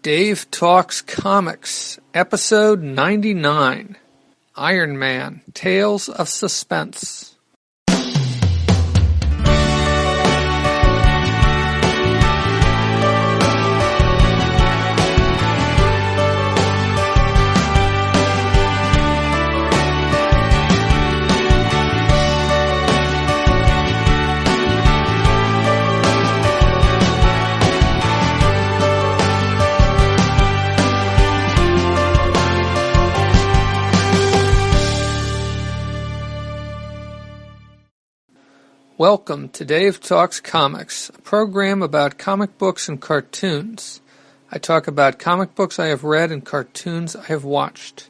Dave Talks Comics, Episode 99, Iron Man, Tales of Suspense. Welcome to Dave Talks Comics, a program about comic books and cartoons. I talk about comic books I have read and cartoons I have watched.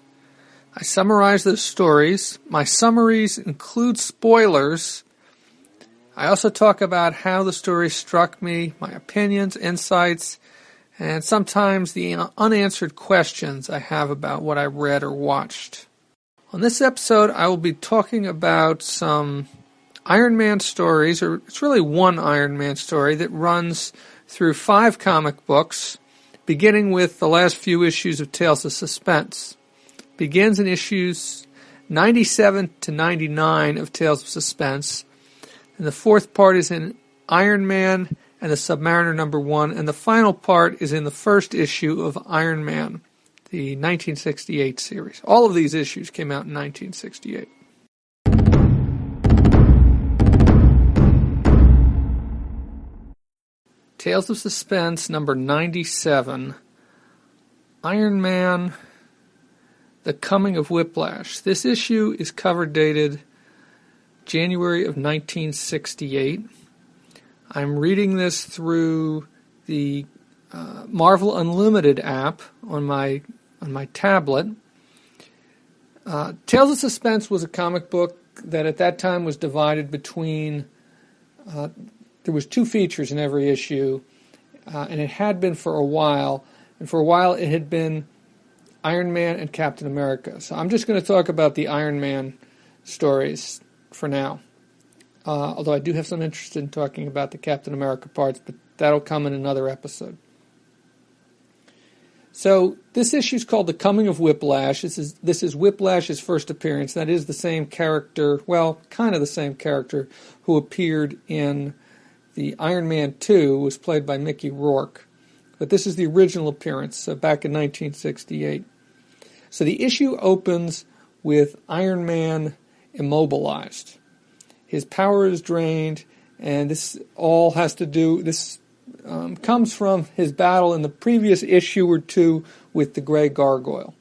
I summarize those stories. My summaries include spoilers. I also talk about how the story struck me, my opinions, insights, and sometimes the unanswered questions I have about what I read or watched. On this episode, I will be talking about some Iron Man stories, or it's really one Iron Man story that runs through 5 comic books, beginning with the last few issues of Tales of Suspense. Begins in issues 97 to 99 of Tales of Suspense, and the 4th part is in Iron Man and the Submariner #1, and the final part is in the first issue of Iron Man, the 1968 series. All of these issues came out in 1968. Tales of Suspense, number 97, Iron Man, The Coming of Whiplash. This issue is cover dated January of 1968. I'm reading this through the Marvel Unlimited app on my tablet. Tales of Suspense was a comic book that at that time was divided between there was 2 features in every issue, and it had been for a while. And for a while it had been Iron Man and Captain America. So I'm just going to talk about the Iron Man stories for now. Although I do have some interest in talking about the Captain America parts, but that'll come in another episode. So this issue is called The Coming of Whiplash. This is Whiplash's first appearance. That is the same character, well, kind of the same character who appeared in the Iron Man 2, was played by Mickey Rourke. But this is the original appearance back in 1968. So the issue opens with Iron Man immobilized. His power is drained, and this all has to do, comes from his battle in the previous issue or 2 with the Grey Gargoyle.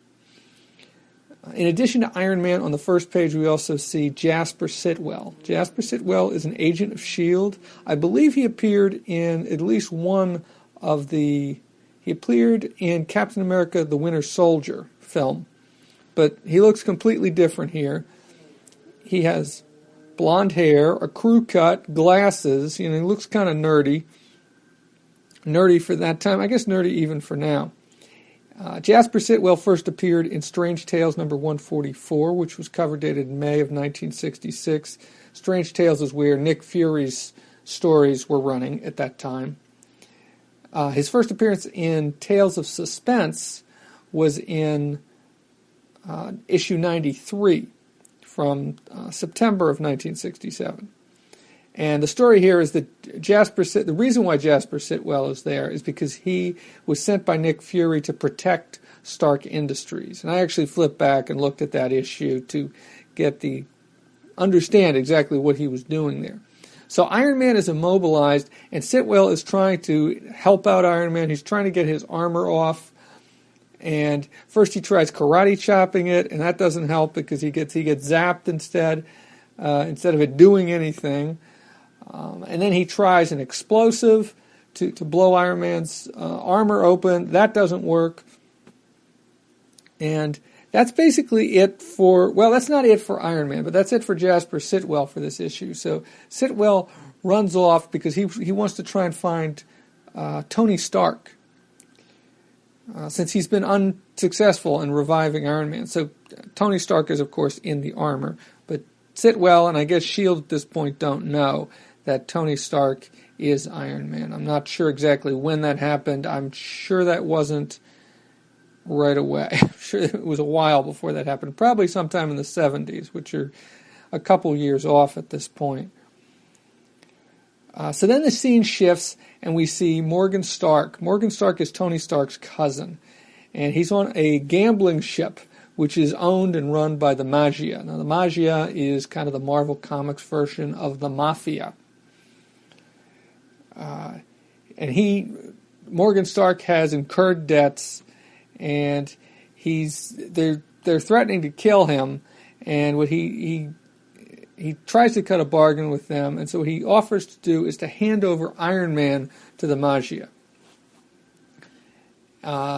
In addition to Iron Man, on the first page we also see Jasper Sitwell. Jasper Sitwell is an agent of S.H.I.E.L.D. I believe he appeared in at least one of he appeared in Captain America the Winter Soldier film. But he looks completely different here. He has blonde hair, a crew cut, glasses, he looks kind of nerdy. Nerdy for that time, I guess nerdy even for now. Jasper Sitwell first appeared in Strange Tales number 144, which was cover dated May of 1966. Strange Tales is where Nick Fury's stories were running at that time. His first appearance in Tales of Suspense was in issue 93 from September of 1967. And the story here is that the reason why Jasper Sitwell is there is because he was sent by Nick Fury to protect Stark Industries. And I actually flipped back and looked at that issue to understand exactly what he was doing there. So Iron Man is immobilized, and Sitwell is trying to help out Iron Man. He's trying to get his armor off. And first he tries karate chopping it, and that doesn't help because he gets zapped instead of it doing anything. And then he tries an explosive to blow Iron Man's armor open. That doesn't work. And that's basically it that's not it for Iron Man, but that's it for Jasper Sitwell for this issue. So Sitwell runs off because he wants to try and find Tony Stark, since he's been unsuccessful in reviving Iron Man. So Tony Stark is, of course, in the armor, but Sitwell and I guess S.H.I.E.L.D. at this point don't know that Tony Stark is Iron Man. I'm not sure exactly when that happened. I'm sure that wasn't right away. I'm sure it was a while before that happened. Probably sometime in the 70s, which are a couple years off at this point. So then the scene shifts, and we see Morgan Stark. Morgan Stark is Tony Stark's cousin, and he's on a gambling ship, which is owned and run by the Magia. Now, the Magia is kind of the Marvel Comics version of the Mafia. And Morgan Stark has incurred debts, and they're threatening to kill him, and what he tries to cut a bargain with them, and so what he offers to do is to hand over Iron Man to the Magia.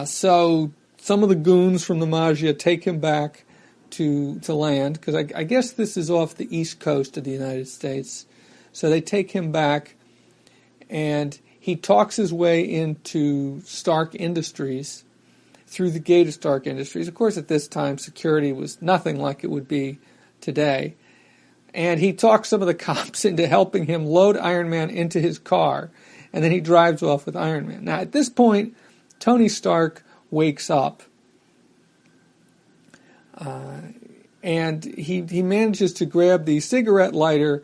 So some of the goons from the Magia take him back to land, because I guess this is off the east coast of the United States. So they take him back, and he talks his way into Stark Industries, through the gate of Stark Industries. Of course, at this time, security was nothing like it would be today. And he talks some of the cops into helping him load Iron Man into his car, and then he drives off with Iron Man. Now, at this point, Tony Stark wakes up, and he manages to grab the cigarette lighter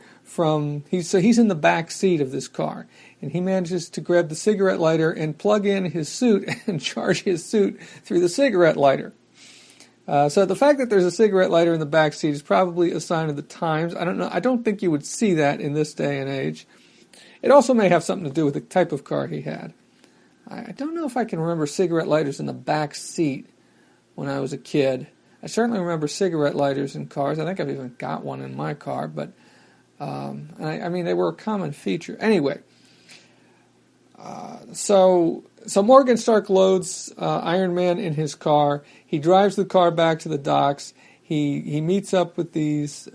he's in the back seat of this car, and he manages to grab the cigarette lighter and plug in his suit and charge his suit through the cigarette lighter. So the fact that there's a cigarette lighter in the back seat is probably a sign of the times. I don't know. I don't think you would see that in this day and age. It also may have something to do with the type of car he had. I don't know if I can remember cigarette lighters in the back seat when I was a kid. I certainly remember cigarette lighters in cars. I think I've even got one in my car, but I mean, they were a common feature. Anyway, so Morgan Stark loads Iron Man in his car. He drives the car back to the docks. He meets up with these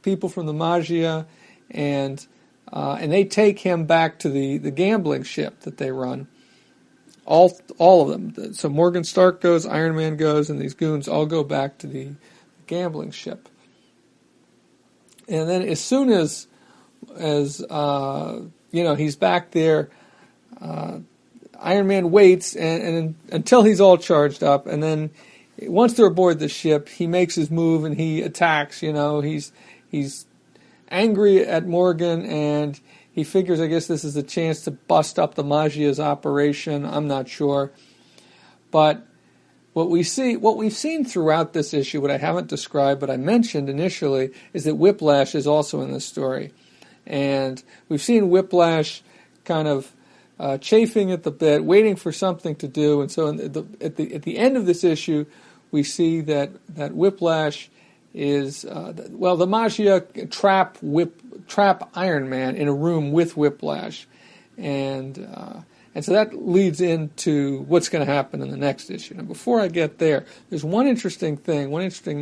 people from the Magia, and they take him back to the gambling ship that they run. All of them. So Morgan Stark goes, Iron Man goes, and these goons all go back to the gambling ship. And then as soon as he's back there, Iron Man waits and until he's all charged up, and then once they're aboard the ship, he makes his move and he attacks. He's angry at Morgan, and he figures, I guess, this is a chance to bust up the Magia's operation. I'm not sure, but what we've seen throughout this issue, what I haven't described but I mentioned initially, is that Whiplash is also in this story, and we've seen Whiplash kind of chafing at the bit, waiting for something to do, and so at the end of this issue, we see that Whiplash is the Magia trap Iron Man in a room with Whiplash, and so that leads into what's going to happen in the next issue. Now, before I get there, there's one interesting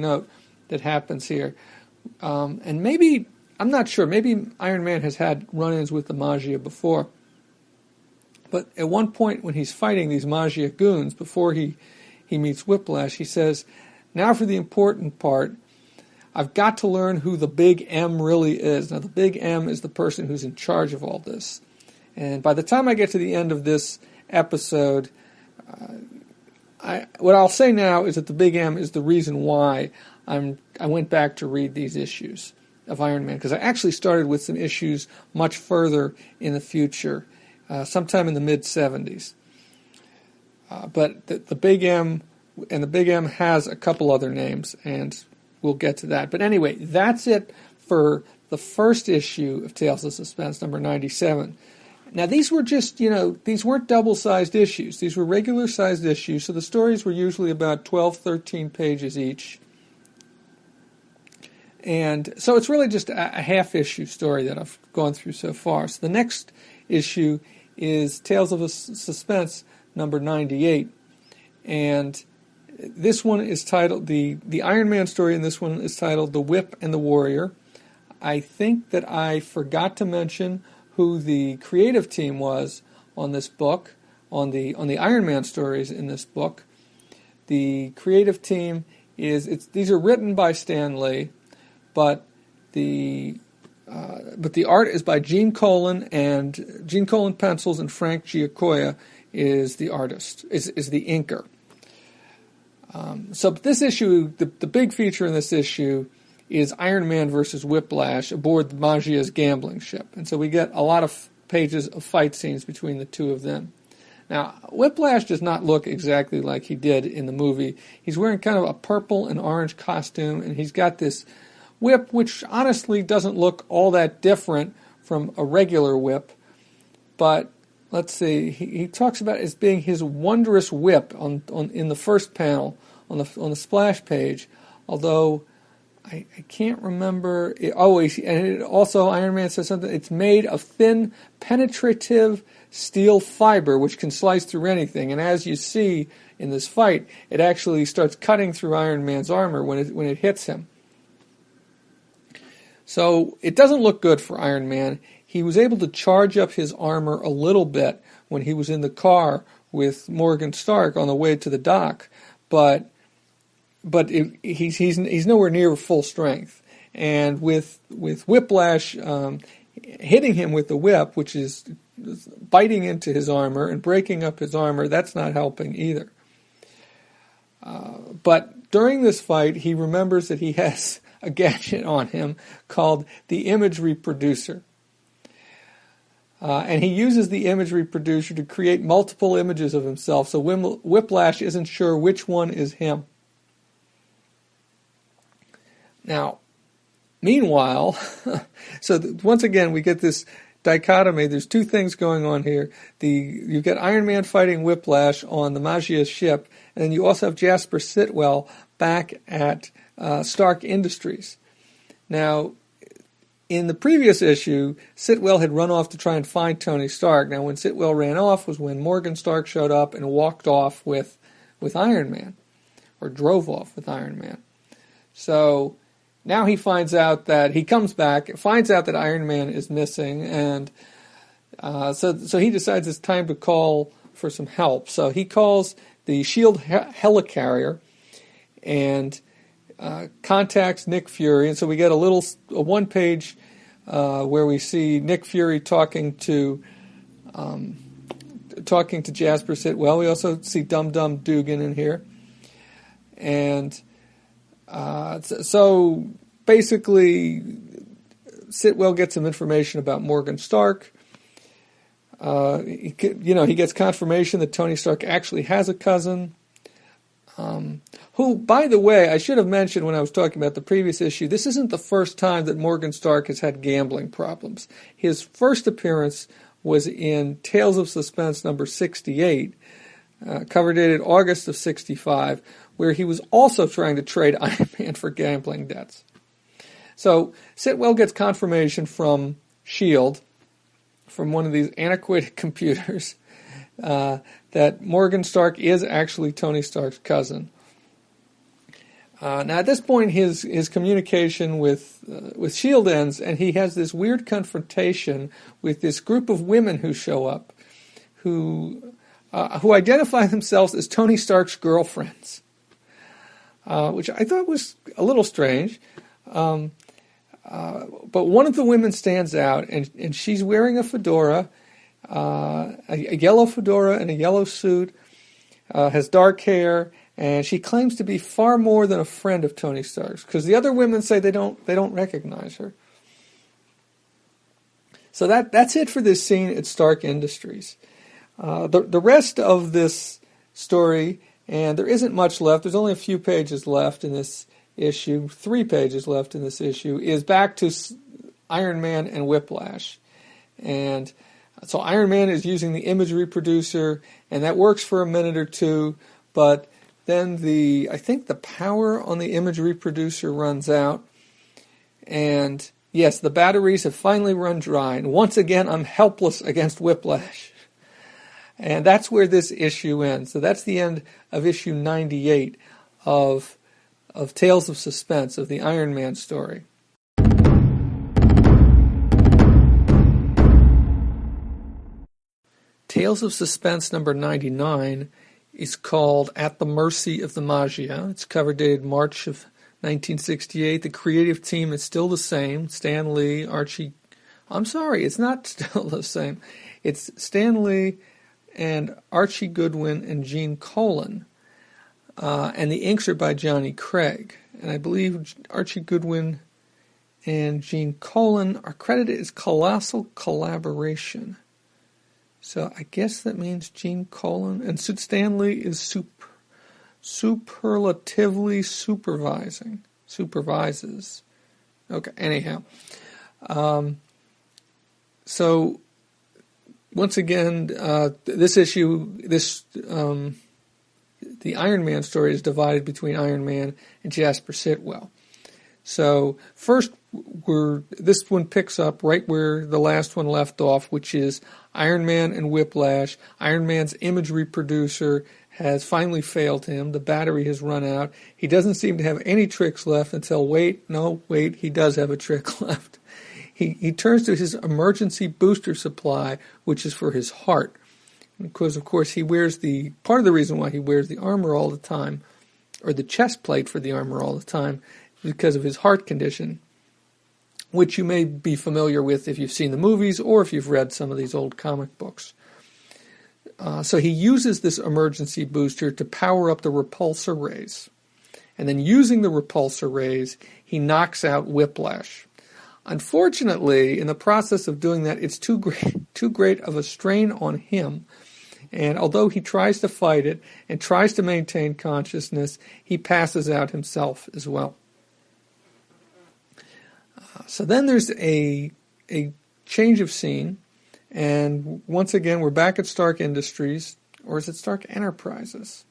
note that happens here, and maybe I'm not sure. Maybe Iron Man has had run-ins with the Magia before. But at one point when he's fighting these Magia goons, before he meets Whiplash, he says, "Now for the important part, I've got to learn who the Big M really is." Now the Big M is the person who's in charge of all this. And by the time I get to the end of this episode, what I'll say now is that the Big M is the reason why I went back to read these issues of Iron Man, because I actually started with some issues much further in the future, sometime in the mid-'70s. But the Big M, and the Big M has a couple other names, and we'll get to that. But anyway, that's it for the first issue of Tales of Suspense, number 97. Now, these were just, these weren't double-sized issues. These were regular-sized issues, so the stories were usually about 12, 13 pages each. And so it's really just a half-issue story that I've gone through so far. So the next issue is Tales of Suspense, number 98. And this one is titled, the Iron Man story in this one is titled The Whip and the Warrior. I think that I forgot to mention who the creative team was on this book, on the Iron Man stories in this book. The creative team these are written by Stan Lee, but the but the art is by Gene Colan, and Gene Colan pencils, and Frank Giacoia is the artist, is the inker. So this issue, the big feature in this issue is Iron Man versus Whiplash aboard Maggia's gambling ship. And so we get a lot of pages of fight scenes between the two of them. Now, Whiplash does not look exactly like he did in the movie. He's wearing kind of a purple and orange costume, and he's got this whip, which honestly doesn't look all that different from a regular whip. But let's see, he talks about it as being his wondrous whip in the first panel on the splash page, although I can't remember. Also Iron Man says something. It's made of thin, penetrative steel fiber, which can slice through anything. And as you see in this fight, it actually starts cutting through Iron Man's armor when it hits him. So it doesn't look good for Iron Man. He was able to charge up his armor a little bit when he was in the car with Morgan Stark on the way to the dock, but he's nowhere near full strength. And with Whiplash hitting him with the whip, which is biting into his armor and breaking up his armor, that's not helping either. But during this fight, he remembers that he has a gadget on him called the image reproducer. And he uses the image reproducer to create multiple images of himself, so Whiplash isn't sure which one is him. Now, meanwhile, once again we get this dichotomy. There's two things going on here. You get Iron Man fighting Whiplash on the Maggia ship, and then you also have Jasper Sitwell back at Stark Industries. Now, in the previous issue, Sitwell had run off to try and find Tony Stark. Now, when Sitwell ran off was when Morgan Stark showed up and walked off with Iron Man, or drove off with Iron Man. So now he finds out that he comes back, finds out that Iron Man is missing, and so he decides it's time to call for some help. So he calls the S.H.I.E.L.D. helicarrier and contacts Nick Fury, and so we get a one-page where we see Nick Fury talking to Jasper Sitwell. We also see Dum Dum Dugan in here, and so basically, Sitwell gets some information about Morgan Stark. He gets confirmation that Tony Stark actually has a cousin. Who, by the way, I should have mentioned when I was talking about the previous issue, this isn't the first time that Morgan Stark has had gambling problems. His first appearance was in Tales of Suspense number 68, cover dated August of 65, where he was also trying to trade Iron Man for gambling debts. So Sitwell gets confirmation from S.H.I.E.L.D., from one of these antiquated computers, that Morgan Stark is actually Tony Stark's cousin. Now, at this point, his communication with S.H.I.E.L.D. ends, and he has this weird confrontation with this group of women who show up, who identify themselves as Tony Stark's girlfriends, which I thought was a little strange. But one of the women stands out, and she's wearing a fedora, a yellow fedora and a yellow suit, has dark hair, and she claims to be far more than a friend of Tony Stark's, because the other women say they don't recognize her. So that's it for this scene at Stark Industries. The rest of this story, and there isn't much left, there's only a few pages left in this issue, 3 pages left in this issue, is back to Iron Man and Whiplash. And so Iron Man is using the image reproducer, and that works for a minute or two, but then I think the power on the image reproducer runs out, and yes, the batteries have finally run dry, and once again I'm helpless against Whiplash. And that's where this issue ends. So that's the end of issue 98 of Tales of Suspense, of the Iron Man story. Tales of Suspense number 99 is called At the Mercy of the Maggia. It's cover dated March of 1968. The creative team is still the same. Stan Lee, Archie... I'm sorry, it's not still the same. It's Stan Lee and Archie Goodwin and Gene Colan. And the inks are by Johnny Craig. And I believe Archie Goodwin and Gene Colan are credited as Colossal Collaboration. So I guess that means Gene Colan. And Stan Lee is superlatively supervises. Okay, anyhow. So once again, this issue, the Iron Man story is divided between Iron Man and Jasper Sitwell. So first, this one picks up right where the last one left off, which is Iron Man and Whiplash. Iron Man's imagery producer has finally failed him. The battery has run out. He doesn't seem to have any tricks left until, wait, he does have a trick left. He turns to his emergency booster supply, which is for his heart. Because, of course, he wears part of the reason why he wears the armor all the time, or the chest plate for the armor all the time, is because of his heart condition, which you may be familiar with if you've seen the movies or if you've read some of these old comic books. So he uses this emergency booster to power up the repulsor rays. And then using the repulsor rays, he knocks out Whiplash. Unfortunately, in the process of doing that, it's too great of a strain on him. And although he tries to fight it and tries to maintain consciousness, he passes out himself as well. So then there's a change of scene. And once again, we're back at Stark Industries. Or is it Stark Enterprises?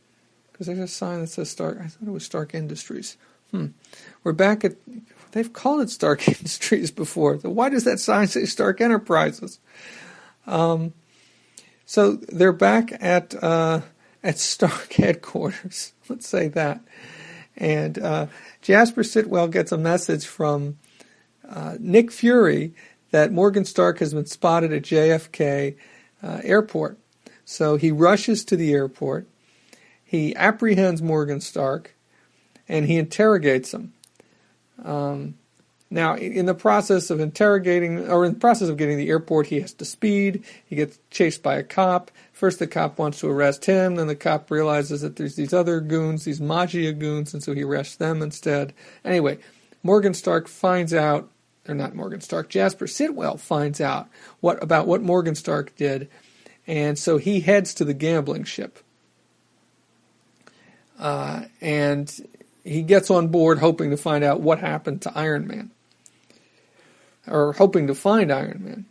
Because there's a sign that says Stark. I thought it was Stark Industries. We're back at... They've called it Stark Industries before. So why does that sign say Stark Enterprises? So they're back at Stark headquarters. Let's say that. And Jasper Sitwell gets a message from Nick Fury that Morgan Stark has been spotted at JFK airport. So he rushes to the airport. He apprehends Morgan Stark, and he interrogates him. Now, in the process of getting the airport, he has to speed. He gets chased by a cop. First, the cop wants to arrest him. Then the cop realizes that there's these other goons, these Magia goons, and so he arrests them instead. Anyway, Jasper Sitwell finds out about what Morgan Stark did, and so he heads to the gambling ship. And he gets on board hoping to find out what happened to Iron Man. Or hoping to find Iron Man.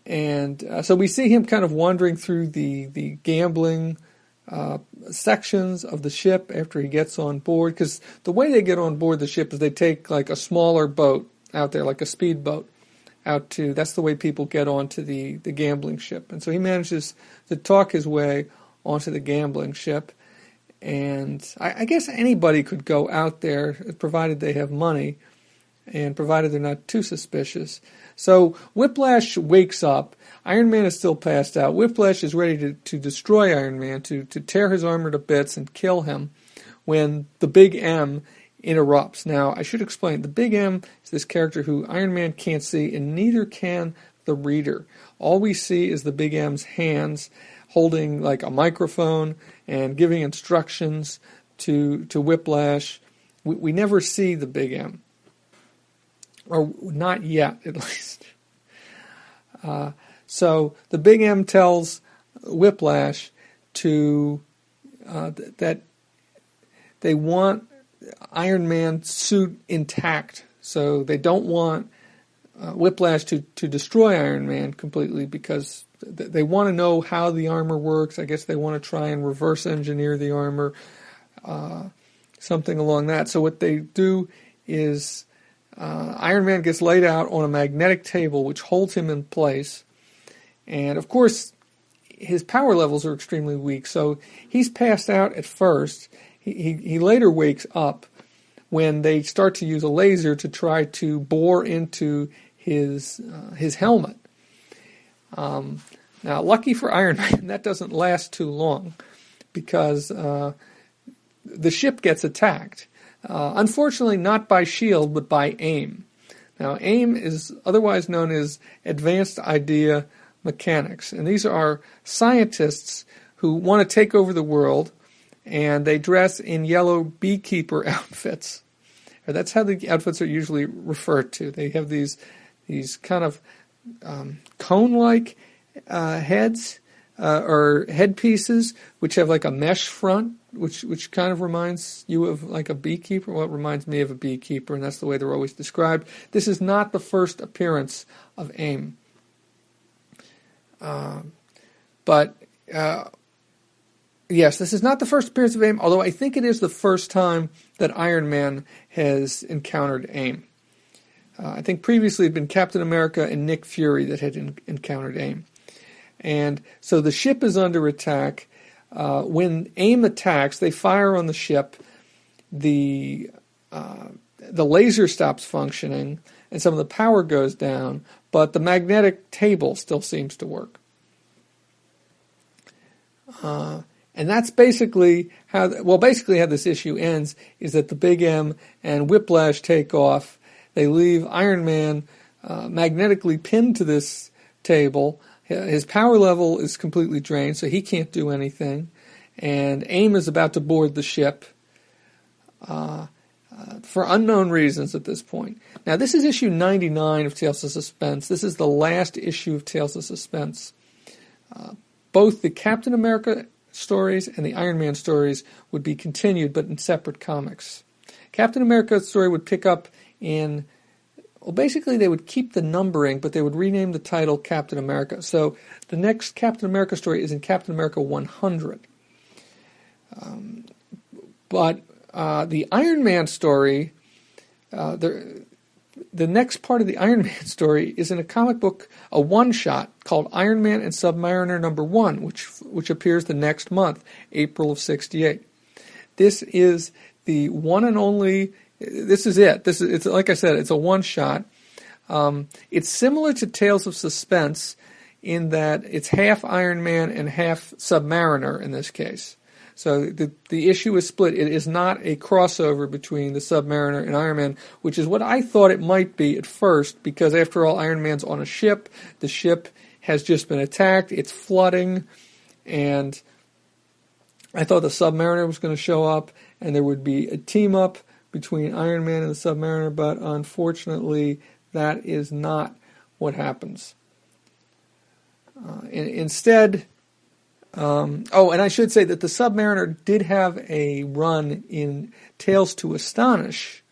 And so we see him kind of wandering through the gambling sections of the ship after he gets on board. Because the way they get on board the ship is they take like a smaller boat out there, like a speedboat, that's the way people get onto the gambling ship. And so he manages to talk his way onto the gambling ship. And I guess anybody could go out there, provided they have money, and provided they're not too suspicious. So Whiplash wakes up. Iron Man is still passed out. Whiplash is ready to destroy Iron Man, to tear his armor to bits and kill him, when the Big M interrupts. Now, I should explain, the Big M is this character who Iron Man can't see, and neither can the reader. All we see is the Big M's hands holding like a microphone and giving instructions to Whiplash. We never see the Big M. Or not yet, at least. So the Big M tells Whiplash that they want Iron Man's suit intact. So they don't want Whiplash to destroy Iron Man completely, because they want to know how the armor works. I guess they want to try and reverse engineer the armor, something along that. So what they do is Iron Man gets laid out on a magnetic table which holds him in place. And of course, his power levels are extremely weak. So he's passed out at first. He later wakes up when they start to use a laser to try to bore into his helmet. Now, lucky for Iron Man, that doesn't last too long, because the ship gets attacked. Unfortunately, not by SHIELD, but by AIM. Now, AIM is otherwise known as Advanced Idea Mechanics, and these are scientists who want to take over the world, and they dress in yellow beekeeper outfits. Or that's how the outfits are usually referred to. They have these kind of cone-like heads or headpieces, which have like a mesh front, which kind of reminds you of like a beekeeper. Well, it reminds me of a beekeeper, and that's the way they're always described. This is not the first appearance of AIM. Yes, this is not the first appearance of AIM, although I think it is the first time that Iron Man has encountered AIM. I think previously it had been Captain America and Nick Fury that had encountered AIM. And so the ship is under attack. When AIM attacks, they fire on the ship. The laser stops functioning, and some of the power goes down, but the magnetic table still seems to work. And that's basically how this issue ends, is that the Big M and Whiplash take off. They leave Iron Man magnetically pinned to this table. His power level is completely drained, so he can't do anything. And AIM is about to board the ship for unknown reasons at this point. Now, this is issue 99 of Tales of Suspense. This is the last issue of Tales of Suspense. Both the Captain America stories and the Iron Man stories would be continued, but in separate comics. Captain America's story would pick up in, well, basically they would keep the numbering, but they would rename the title Captain America. So the next Captain America story is in Captain America 100. But the Iron Man story, the next part of the Iron Man story is in a comic book, a one-shot called Iron Man and Submariner number 1, which appears the next month, April of '68. This is the one and only. This is it. It's like I said, it's a one-shot. It's similar to Tales of Suspense in that it's half Iron Man and half Submariner in this case. So the issue is split. It is not a crossover between the Submariner and Iron Man, which is what I thought it might be at first, because after all, Iron Man's on a ship. The ship has just been attacked. It's flooding, and I thought the Submariner was going to show up, and there would be a team-up between Iron Man and the Submariner, but unfortunately, that is not what happens. Instead... and I should say that the Submariner did have a run in Tales to Astonish,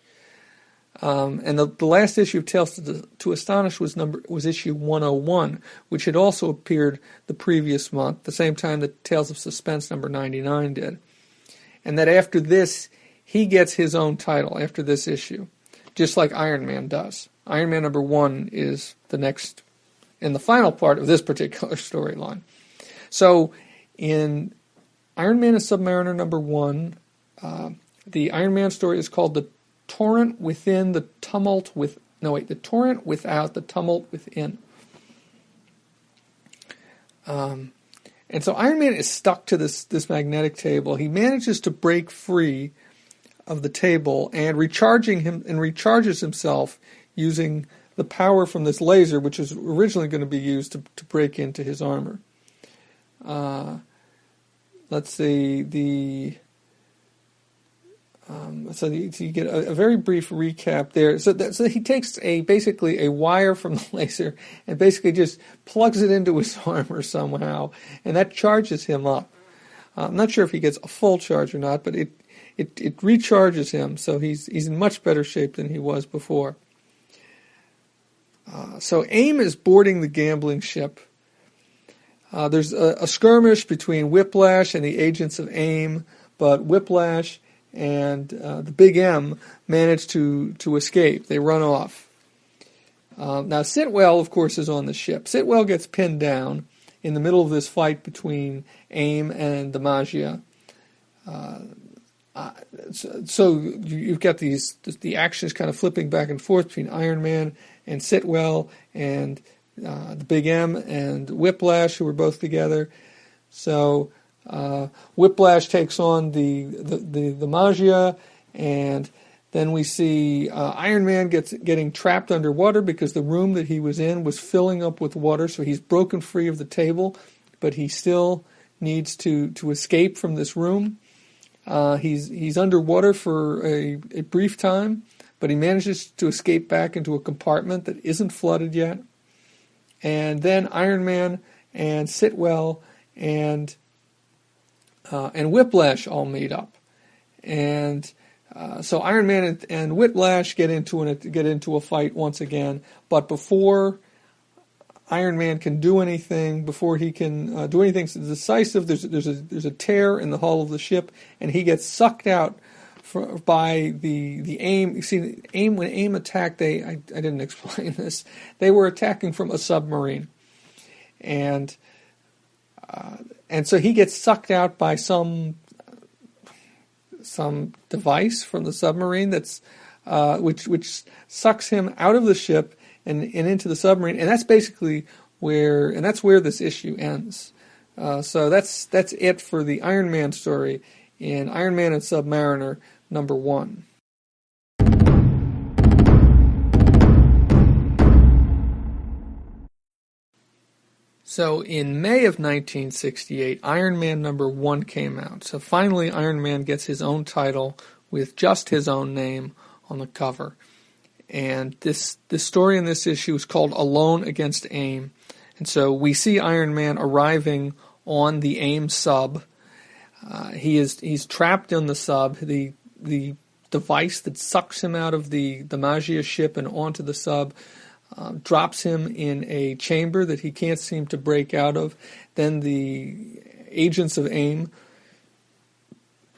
and the last issue of Tales to Astonish was issue 101, which had also appeared the previous month, the same time that Tales of Suspense number 99 did. And that after this, he gets his own title after this issue, just like Iron Man does. Iron Man number 1 is the next, and the final part of this particular storyline. So, in Iron Man and Submariner number 1, the Iron Man story is called The Torrent Within, the Tumult with... No, wait, The Torrent Without, the Tumult Within. And so Iron Man is stuck to this magnetic table. He manages to break free of the table and recharges himself using the power from this laser, which was originally going to be used to break into his armor. Let's see, so you get a very brief recap there. So he takes basically a wire from the laser and basically just plugs it into his armor somehow, and that charges him up. I'm not sure if he gets a full charge or not, but it recharges him, so he's in much better shape than he was before. So AIM is boarding the gambling ship. There's a skirmish between Whiplash and the agents of AIM, but Whiplash and the Big M manage to escape. They run off. Now Sitwell, of course, is on the ship. Sitwell gets pinned down in the middle of this fight between AIM and the Magia. So you've got the actions kind of flipping back and forth between Iron Man and Sitwell and the Big M and Whiplash, who were both together. So Whiplash takes on the Magia, And then we see Iron Man getting trapped underwater because the room that he was in was filling up with water, so he's broken free of the table, but he still needs to escape from this room. He's underwater for a brief time, but he manages to escape back into a compartment that isn't flooded yet. And then Iron Man and Sitwell and Whiplash all meet up, and so Iron Man and Whiplash get into a fight once again. But before Iron Man can do anything, before he can do anything decisive, there's a tear in the hull of the ship, and he gets sucked out by the AIM. You see, when AIM attacked, I didn't explain this. They were attacking from a submarine, and so he gets sucked out by some device from the submarine that's which sucks him out of the ship and into the submarine, and that's basically where this issue ends. So that's it for the Iron Man story in Iron Man and Submariner #1. So in May of 1968, Iron Man #1 came out. So finally Iron Man gets his own title with just his own name on the cover. And this story in this issue is called Alone Against AIM. And so we see Iron Man arriving on the AIM sub. He's trapped in the sub. The device that sucks him out of the Magia ship and onto the sub drops him in a chamber that he can't seem to break out of. Then the agents of AIM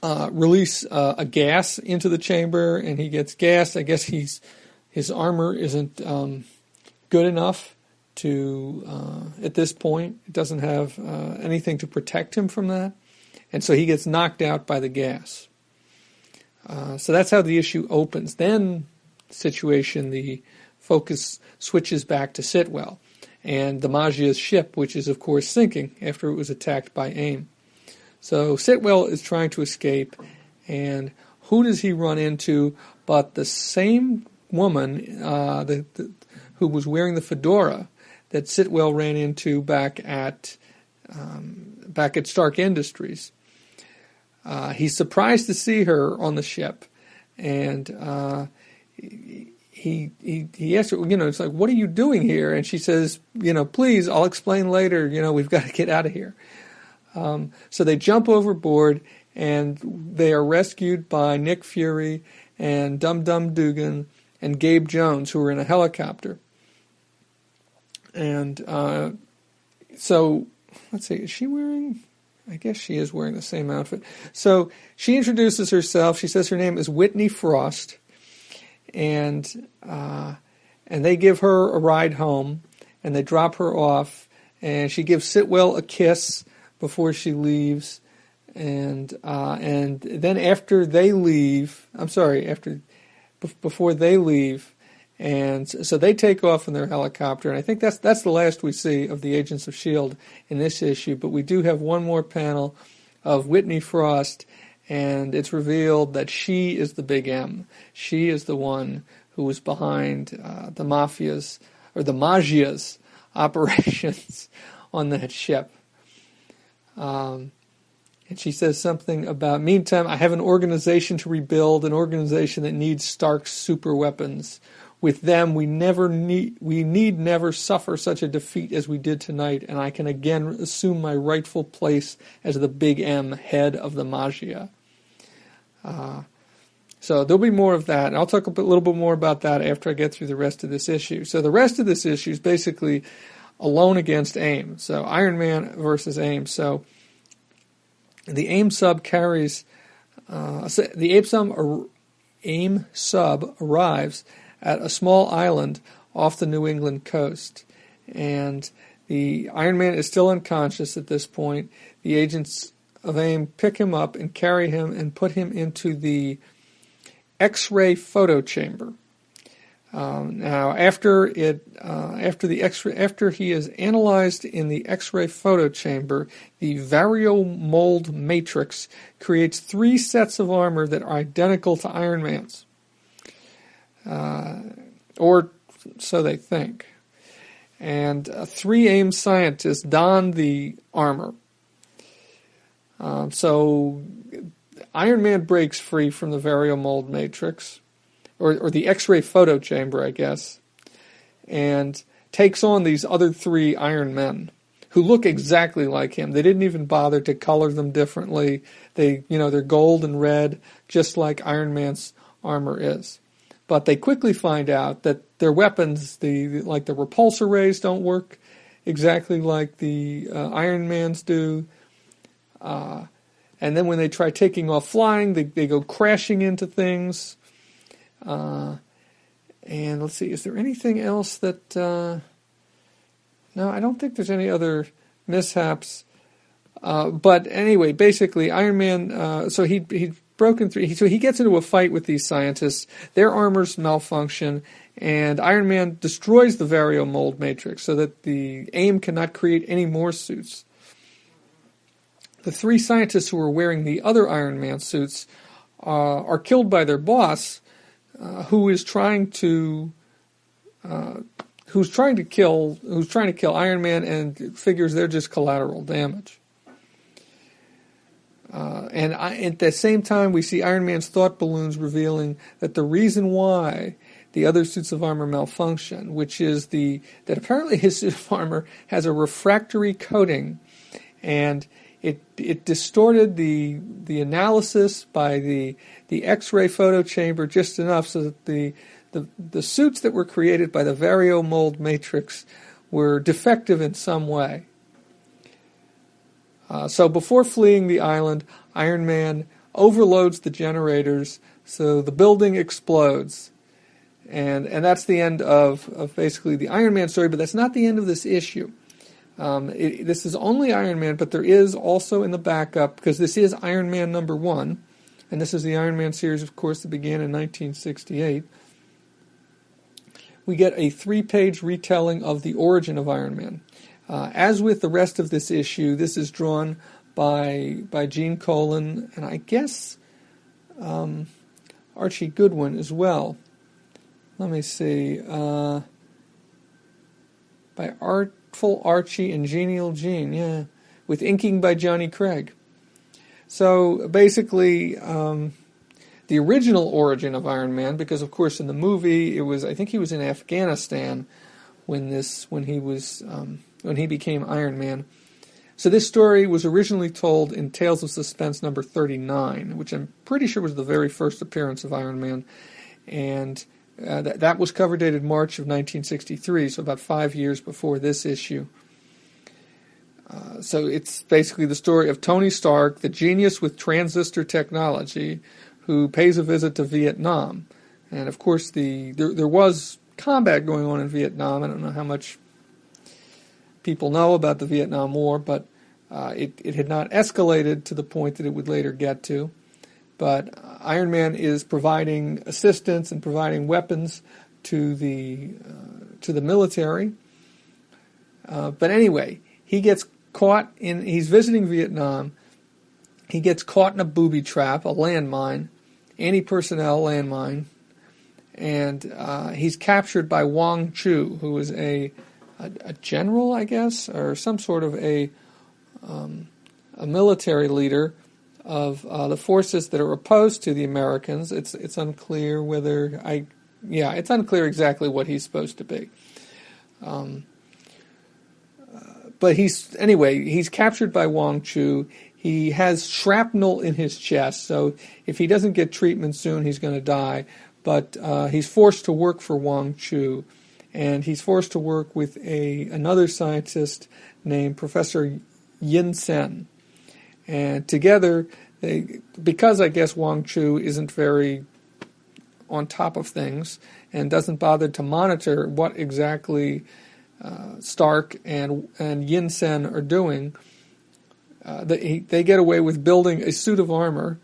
release a gas into the chamber, and he gets gassed. I guess his armor isn't good enough to, at this point, it doesn't have anything to protect him from that. And so he gets knocked out by the gas. So that's how the issue opens. Then the focus switches back to Sitwell and the Magia's ship, which is, of course, sinking after it was attacked by AIM. So Sitwell is trying to escape, and who does he run into but the same woman who was wearing the fedora that Sitwell ran into back at Stark Industries. He's surprised to see her on the ship, and he asks her, it's like, what are you doing here? And she says, please, I'll explain later. We've got to get out of here. So they jump overboard, and they are rescued by Nick Fury and Dum Dum Dugan and Gabe Jones, who are in a helicopter. And so, let's see, is she wearing... I guess she is wearing the same outfit. So she introduces herself. She says her name is Whitney Frost, and they give her a ride home, and they drop her off, and she gives Sitwell a kiss before she leaves, and then after they leave, before they leave, and so they take off in their helicopter, and I think that's the last we see of the Agents of S.H.I.E.L.D. in this issue, but we do have one more panel of Whitney Frost, and it's revealed that she is the Big M. She is the one who was behind the Magia's operations on that ship. And she says something about, meantime, I have an organization to rebuild, an organization that needs Stark's super weapons. With them, we need never suffer such a defeat as we did tonight, and I can again assume my rightful place as the Big M, head of the Magia. So there'll be more of that, and I'll talk a little bit more about that after I get through the rest of this issue. So the rest of this issue is basically Alone Against AIM. So Iron Man versus AIM. So the AIM sub carries the AIM sub arrives at a small island off the New England coast. And the Iron Man is still unconscious at this point. The agents of AIM pick him up and carry him and put him into the X-ray photo chamber. Now, after he is analyzed in the X-ray photo chamber, the variomold matrix creates 3 sets of armor that are identical to Iron Man's, or so they think. And 3 AIM scientists don the armor. So Iron Man breaks free from the variomold matrix, or the X-ray photo chamber, I guess, and takes on these other 3 Iron Men who look exactly like him. They didn't even bother to color them differently. They're gold and red, just like Iron Man's armor is. But they quickly find out that their weapons, like the repulsor rays, don't work exactly like the Iron Man's do. And then when they try taking off flying, they go crashing into things. And let's see, is there anything else that... no, I don't think there's any other mishaps. But anyway, basically, Iron Man... so he'd broken through... So he gets into a fight with these scientists. Their armors malfunction, and Iron Man destroys the variomold matrix so that the AIM cannot create any more suits. The 3 scientists who are wearing the other Iron Man suits are killed by their boss, who's trying to kill Iron Man, and figures they're just collateral damage. And at the same time, we see Iron Man's thought balloons revealing that the reason why the other suits of armor malfunction, which is that apparently his suit of armor has a refractory coating, and it distorted the analysis by the X-ray photo chamber just enough so that the suits that were created by the variomold matrix were defective in some way. So before fleeing the island, Iron Man overloads the generators, so the building explodes. And that's the end of basically the Iron Man story, but that's not the end of this issue. This is only Iron Man, but there is also in the backup, because this is Iron Man number 1, and this is the Iron Man series, of course, that began in 1968. We get a 3-page retelling of the origin of Iron Man. As with the rest of this issue, this is drawn by Gene Colan, and I guess Archie Goodwin as well. Let me see. By Artful Archie and Genial Gene, yeah, with inking by Johnny Craig. So basically, the original origin of Iron Man, because of course in the movie I think he was in Afghanistan when he became Iron Man. So this story was originally told in Tales of Suspense number 39, which I'm pretty sure was the very first appearance of Iron Man, and that was cover dated March of 1963, so about 5 years before this issue. So it's basically the story of Tony Stark, the genius with transistor technology, who pays a visit to Vietnam. And of course, there was combat going on in Vietnam. I don't know how much people know about the Vietnam War, but it had not escalated to the point that it would later get to. But Iron Man is providing assistance and providing weapons to the military. But anyway, he gets caught he's visiting Vietnam. He gets caught in a booby trap, a landmine, anti-personnel landmine, and he's captured by Wong Chu, who is a general, I guess, or some sort of a military leader of the forces that are opposed to the Americans. It's unclear whether it's unclear exactly what he's supposed to be. But he's captured by Wong Chu. He has shrapnel in his chest, so if he doesn't get treatment soon, he's going to die. But he's forced to work for Wong Chu, and he's forced to work with another scientist named Professor Yin Sen. And together, because I guess Wong Chu isn't very on top of things and doesn't bother to monitor what exactly Stark and Yin Sen are doing, they get away with building a suit of armor,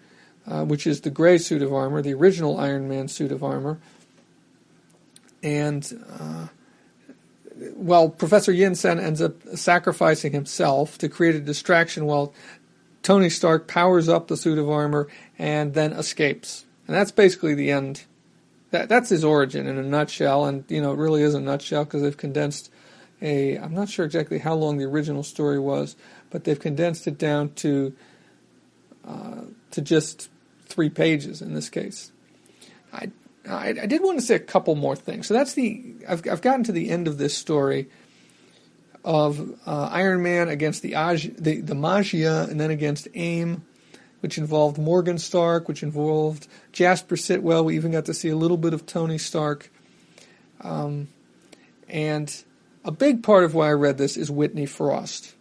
which is the gray suit of armor, the original Iron Man suit of armor, And well, Professor Yinsen ends up sacrificing himself to create a distraction while Tony Stark powers up the suit of armor and then escapes. And that's basically the end. That's his origin in a nutshell, and it really is a nutshell because they've condensed I'm not sure exactly how long the original story was, but they've condensed it down to just 3 pages in this case. I did want to say a couple more things. So that's I've gotten to the end of this story of Iron Man against the Magia, and then against AIM, which involved Morgan Stark, which involved Jasper Sitwell. We even got to see a little bit of Tony Stark. And a big part of why I read this is Whitney Frost.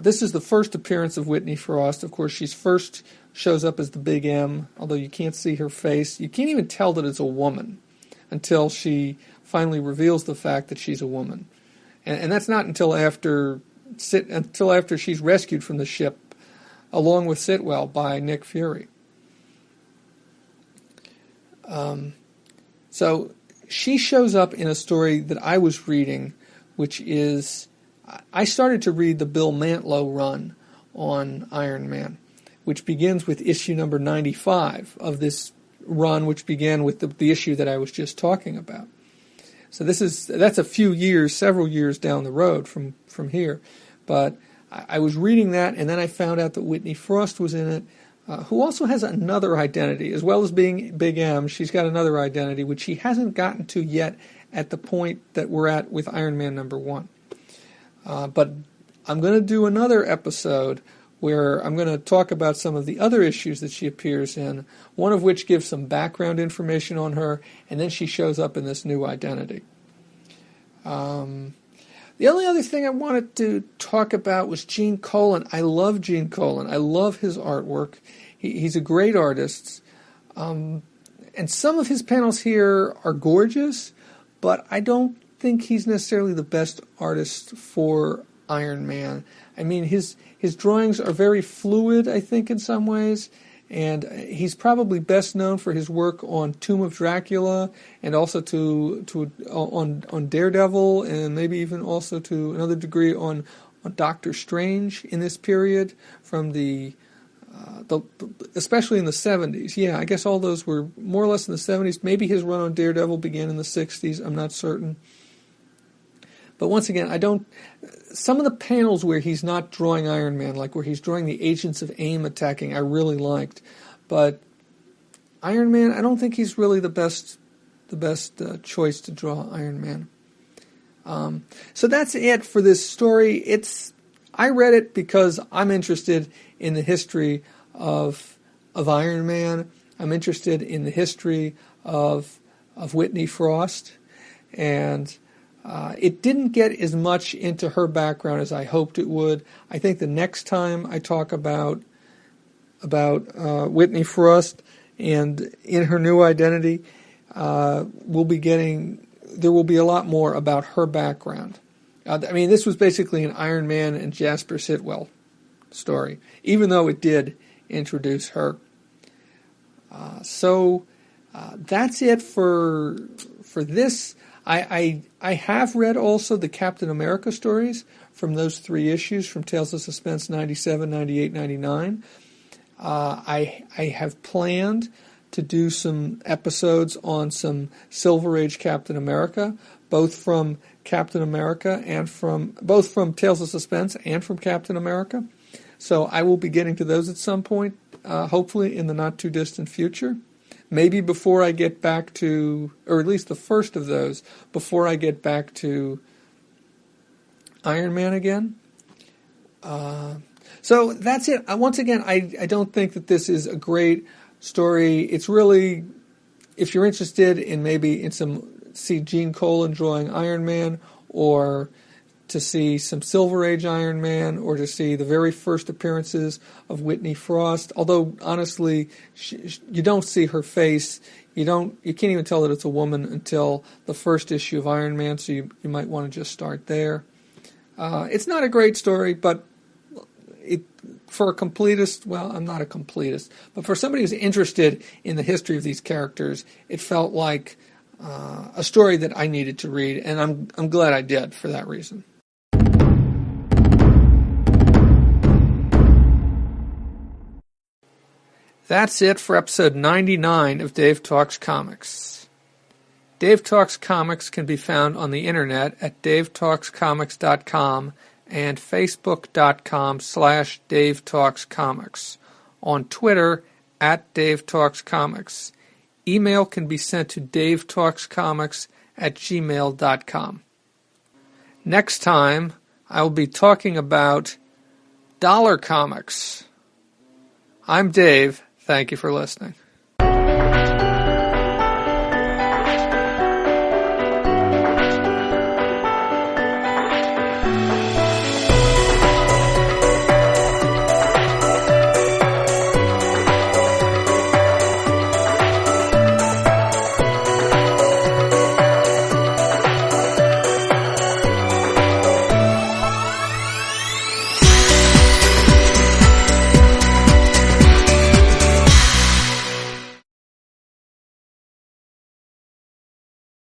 This is the first appearance of Whitney Frost. Of course, she's first shows up as the Big M, although you can't see her face. You can't even tell that it's a woman until she finally reveals the fact that she's a woman. And that's not until after she's rescued from the ship, along with Sitwell, by Nick Fury. So she shows up in a story that I was reading, which is, I started to read the Bill Mantlo run on Iron Man, which begins with issue number 95 of this run, which began with the issue that I was just talking about. So that's a few years, several years down the road from here. But I was reading that, and then I found out that Whitney Frost was in it, who also has another identity. As well as being Big M, she's got another identity, which she hasn't gotten to yet at the point that we're at with Iron Man number 1. But I'm going to do another episode where I'm going to talk about some of the other issues that she appears in, one of which gives some background information on her, and then she shows up in this new identity. The only other thing I wanted to talk about was Gene Colan. I love Gene Colan. I love his artwork. He's a great artist. And some of his panels here are gorgeous, but I don't think he's necessarily the best artist for Iron Man. I mean, his drawings are very fluid, I think, in some ways, and he's probably best known for his work on Tomb of Dracula, and also on Daredevil, and maybe even also to another degree on Doctor Strange in this period, from especially in the 70s. Yeah, I guess all those were more or less in the 70s. Maybe his run on Daredevil began in the 60s. I'm not certain. But once again, some of the panels where he's not drawing Iron Man, like where he's drawing the agents of AIM attacking, I really liked. But Iron Man, I don't think he's really the best choice to draw Iron Man. So that's it for this story. I read it because I'm interested in the history of Iron Man. I'm interested in the history of Whitney Frost, and it didn't get as much into her background as I hoped it would. I think the next time I talk about Whitney Frost and in her new identity, there will be a lot more about her background. I mean, this was basically an Iron Man and Jasper Sitwell story, even though it did introduce her. So that's it for this. I have read also the Captain America stories from those 3 issues, from Tales of Suspense 97, 98, 99. I have planned to do some episodes on some Silver Age Captain America, both from Captain America and both from Tales of Suspense and from Captain America. So I will be getting to those at some point, hopefully in the not too distant future. Maybe before I get back to, or at least the first of those, before I get back to Iron Man again. So that's it. Once again, I don't think that this is a great story. It's really, if you're interested in see Gene Colan drawing Iron Man, or to see some Silver Age Iron Man, or to see the very first appearances of Whitney Frost. Although honestly, you don't see her face. You can't even tell that it's a woman until the first issue of Iron Man. So you might want to just start there. It's not a great story, but for a completist, well, I'm not a completist, but for somebody who's interested in the history of these characters, it felt like a story that I needed to read, and I'm glad I did for that reason. That's it for episode 99 of Dave Talks Comics. Dave Talks Comics can be found on the internet at davetalkscomics.com and facebook.com/DaveTalksComics. On Twitter at DaveTalksComics. Email can be sent to davetalkscomics@gmail.com. Next time, I will be talking about dollar comics. I'm Dave. Thank you for listening.